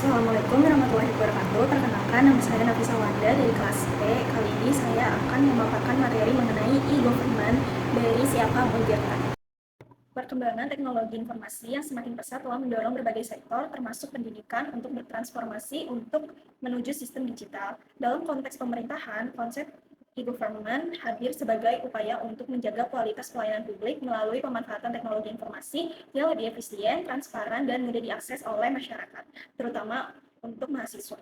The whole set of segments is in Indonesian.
Assalamualaikum warahmatullahi wabarakatuh. Perkenalkan, nama saya Nafisa Wanda dari kelas B. Kali ini saya akan memaparkan materi mengenai e-government dari Siapang Untirta. Perkembangan teknologi informasi yang semakin pesat telah mendorong berbagai sektor, termasuk pendidikan, untuk bertransformasi untuk menuju sistem digital. Dalam konteks pemerintahan, konsep e-government hadir sebagai upaya untuk menjaga kualitas pelayanan publik melalui pemanfaatan teknologi informasi yang lebih efisien, transparan, dan mudah diakses oleh masyarakat, terutama untuk mahasiswa.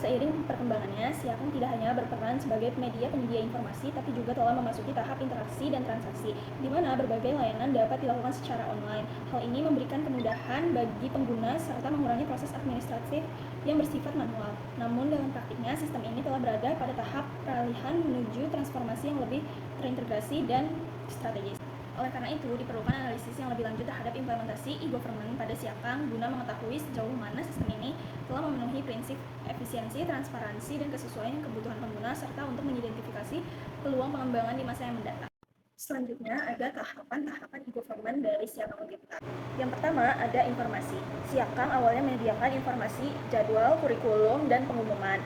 Seiring perkembangannya, Siapang tidak hanya berperan sebagai media penyedia informasi, tapi juga telah memasuki tahap interaksi dan transaksi, di mana berbagai layanan dapat dilakukan secara online. Hal ini memberikan kemudahan bagi pengguna serta mengurangi proses administratif yang bersifat manual. Namun dalam praktiknya, sistem ini telah berada pada tahap peralihan menuju transformasi yang lebih terintegrasi dan strategis. Oleh karena itu, diperlukan analisis yang lebih lanjut terhadap implementasi e-government pada Siapang guna mengetahui sejauh mana sistem ini telah memenuhi prinsip efisiensi, transparansi, dan kesesuaian kebutuhan pengguna, serta untuk mengidentifikasi peluang pengembangan di masa yang mendatang. Selanjutnya ada tahapan-tahapan e-government dari Siapang Untirta. Yang pertama ada informasi. Siapang awalnya menyediakan informasi, jadwal, kurikulum, dan pengumuman,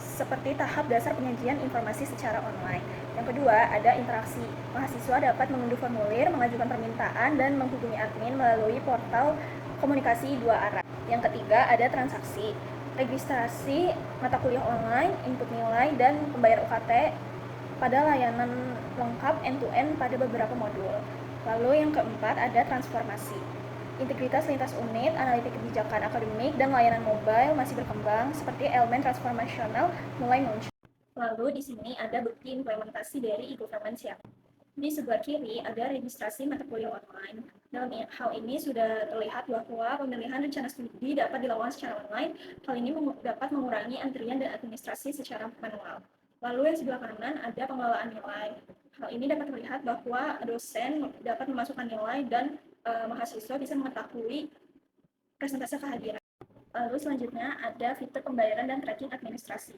seperti tahap dasar penyajian informasi secara online. Yang kedua, ada interaksi. Mahasiswa dapat mengunduh formulir, mengajukan permintaan, dan menghubungi admin melalui portal komunikasi dua arah. Yang ketiga, ada transaksi. Registrasi mata kuliah online, input nilai, dan pembayar UKT pada layanan lengkap end-to-end pada beberapa modul. Lalu yang keempat, ada transformasi. Integritas lintas unit, analitik kebijakan akademik, dan layanan mobile masih berkembang, seperti elemen transformasional mulai muncul. Lalu di sini ada bukti implementasi dari e-government Siapang. Di sebelah kiri ada registrasi mata kuliah online. Dalam hal ini sudah terlihat bahwa pemilihan rencana studi dapat dilakukan secara online. Hal ini dapat mengurangi antrian dan administrasi secara manual. Lalu yang sebelah kanan ada pengelolaan nilai. Hal ini dapat terlihat bahwa dosen dapat memasukkan nilai dan mahasiswa bisa mengetahui persentase kehadiran. Lalu selanjutnya ada fitur pembayaran dan tracking administrasi.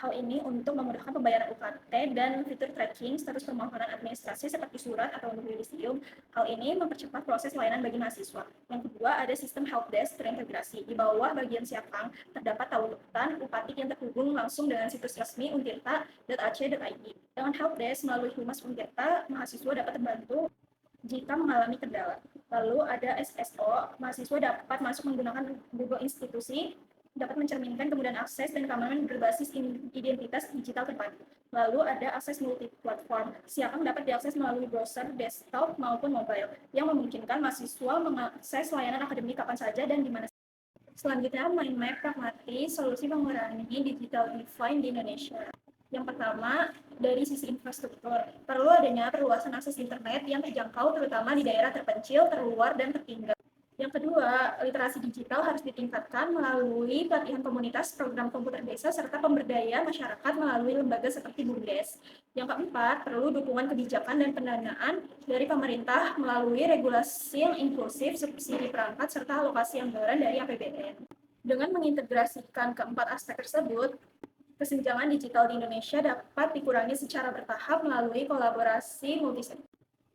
Hal ini untuk memudahkan pembayaran UKT dan fitur tracking status permohonan administrasi seperti surat atau untuk yudisium. Hal ini mempercepat proses layanan bagi mahasiswa. Yang kedua, ada sistem helpdesk terintegrasi. Di bawah bagian Siapang terdapat tautan upatik yang terhubung langsung dengan situs resmi untirta.ac.id. Dengan helpdesk melalui Humas Untirta, mahasiswa dapat terbantu jika mengalami kendala. Lalu ada SSO, mahasiswa dapat masuk menggunakan Google Institusi, dapat mencerminkan kemudahan akses dan keamanan berbasis identitas digital terpadu. Lalu ada akses multi-platform. Siapang dapat diakses melalui browser, desktop, maupun mobile, yang memungkinkan mahasiswa mengakses layanan akademik kapan saja dan di mana saja. Selanjutnya, mind map pragmatis, solusi mengurangi digital divide di Indonesia. Yang pertama, dari sisi infrastruktur, perlu adanya perluasan akses internet yang terjangkau terutama di daerah terpencil, terluar, dan tertinggal. Yang kedua, literasi digital harus ditingkatkan melalui pelatihan komunitas, program komputer desa, serta pemberdayaan masyarakat melalui lembaga seperti BUMDes. Yang keempat, perlu dukungan kebijakan dan pendanaan dari pemerintah melalui regulasi yang inklusif, subsidi perangkat, serta alokasi anggaran dari APBN. Dengan mengintegrasikan keempat aspek tersebut, kesenjangan digital di Indonesia dapat dikurangi secara bertahap melalui kolaborasi multisektor.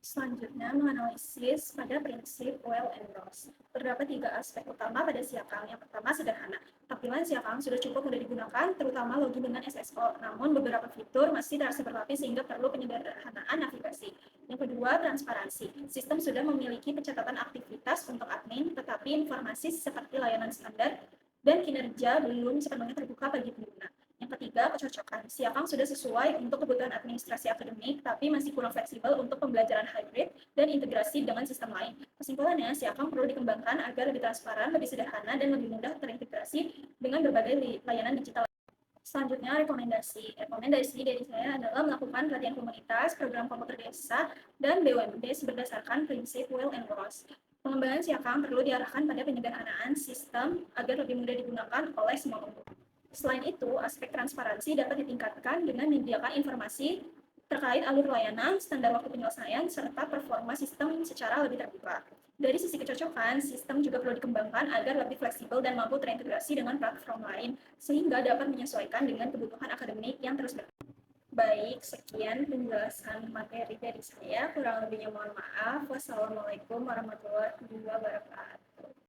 Selanjutnya, menganalisis pada prinsip well endorsed. Terdapat 3 aspek utama pada Siapang. Yang pertama, sederhana. Tampilan Siapang sudah cukup mudah digunakan, terutama login dengan SSO. Namun, beberapa fitur masih terasa berlapis sehingga perlu penyederhanaan navigasi. Yang kedua, transparansi. Sistem sudah memiliki pencatatan aktivitas untuk admin, tetapi informasi seperti layanan standar dan kinerja belum sepenuhnya terbuka bagi pengguna. Yang ketiga, kecocokan. Siapang sudah sesuai untuk kebutuhan administrasi akademik, tapi masih kurang fleksibel untuk pembelajaran hybrid dan integrasi dengan sistem lain. Kesimpulannya, Siapang perlu dikembangkan agar lebih transparan, lebih sederhana, dan lebih mudah terintegrasi dengan berbagai layanan digital. Selanjutnya, rekomendasi. Rekomendasi dari saya adalah melakukan pelatihan komunitas, program komputer desa, dan BUMDes berdasarkan prinsip well endorsed. Pengembangan Siapang perlu diarahkan pada penyederhanaan sistem agar lebih mudah digunakan oleh semua pengguna. Selain itu, aspek transparansi dapat ditingkatkan dengan menyediakan informasi terkait alur layanan, standar waktu penyelesaian, serta performa sistem secara lebih terbuka. Dari sisi kecocokan, sistem juga perlu dikembangkan agar lebih fleksibel dan mampu terintegrasi dengan platform lain, sehingga dapat menyesuaikan dengan kebutuhan akademik yang terus berkembang. Baik, sekian penjelasan materi dari saya. Kurang lebihnya mohon maaf. Wassalamualaikum warahmatullahi wabarakatuh.